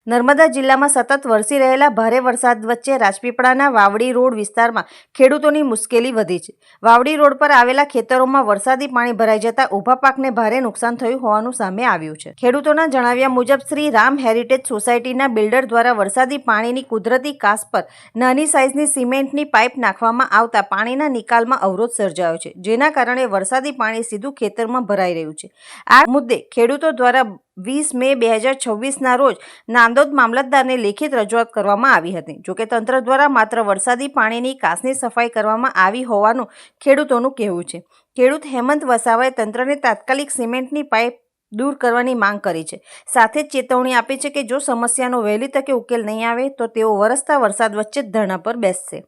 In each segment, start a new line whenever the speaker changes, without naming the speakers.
નર્મદા જિલ્લામાં સતત વરસી રહેલા ભારે વરસાદ વચ્ચે રાજપીપળાના વાવડી રોડ વિસ્તારમાં ખેડૂતોની મુશ્કેલી વધી છે. વાવડી રોડ પર આવેલા ખેતરોમાં વરસાદી પાણી ભરાઈ જતા ઊભા પાકને ભારે નુકસાન થયું હોવાનું સામે આવ્યું છે. ખેડૂતોના જણાવ્યા મુજબ શ્રી રામ હેરિટેજ સોસાયટીના બિલ્ડર દ્વારા વરસાદી પાણીની કુદરતી કાસ પર નાની સાઇઝની સિમેન્ટની પાઇપ નાખવામાં આવતા પાણીના નિકાલમાં અવરોધ સર્જાયો છે, જેના કારણે વરસાદી પાણી સીધું ખેતરમાં ભરાઈ રહ્યું છે. આ મુદ્દે ખેડૂતો દ્વારા 20 મે 2026ના રોજ નાંદોદ મામલતદારને લેખિત રજૂઆત કરવામાં આવી હતી. જોકે તંત્ર દ્વારા માત્ર વરસાદી પાણીની કાસની સફાઈ કરવામાં આવી હોવાનું ખેડૂતોનું કહેવું છે. ખેડૂત હેમંત વસાવાએ તંત્રને તાત્કાલિક સિમેન્ટની પાઇપ દૂર કરવાની માંગ કરી છે. સાથે જ ચેતવણી આપી છે કે જો સમસ્યાનો વહેલી તકે ઉકેલ નહીં આવે તો તેઓ વરસતા વરસાદ વચ્ચે જ ધરણા પર બેસશે.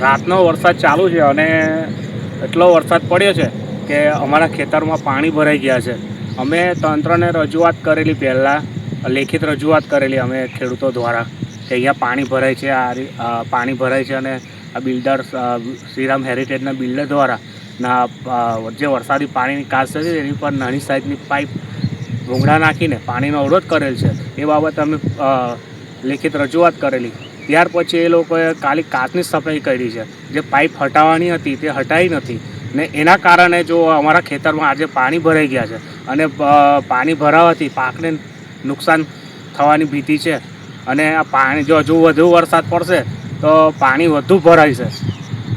રાતનો વરસાદ ચાલુ છે અને એટલો વરસાદ પડ્યો છે કે અમારા ખેતરમાં પાણી ભરાઈ ગયા છે. અમે તંત્રને રજૂઆત કરેલી, પહેલાં લેખિત રજૂઆત કરેલી અમે ખેડૂતો દ્વારા કે અહીંયા પાણી ભરાય છે, પાણી ભરાય છે અને આ બિલ્ડર શ્રીરામ હેરિટેજના બિલ્ડર દ્વારા જે વરસાદી પાણીની કાસ છે એની પર નાની સાઇઝની પાઇપ ભૂંગળા નાખીને પાણીનો અવરોધ કરેલ છે. એ બાબતે અમે લેખિત રજૂઆત કરેલી. ત્યાર પછી એ લોકોએ ખાલી કાચની સફાઈ કરી છે. જે પાઇપ હટાવવાની હતી તે હટાવી નથી ને એના કારણે જો અમારા ખેતરમાં આજે પાણી ભરાઈ ગયા છે અને પાણી ભરાવાથી પાકને નુકસાન થવાની ભીતિ છે. અને આ પાણી જો હજુ વધુ વરસાદ પડશે તો પાણી વધુ ભરાય છે.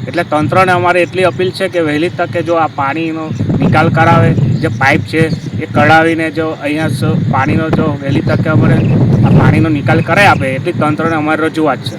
એટલે તંત્રને અમારે એટલી અપીલ છે કે વહેલી તકે જો આ પાણીનો નિકાલ કરાવે, જે પાઇપ છે એ કઢાવીને જો અહીંયા પાણીનો જો વહેલી તકે અમારે આ પાણીનો નિકાલ કરાવી આપે એટલી તંત્રને અમારી રજૂઆત છે.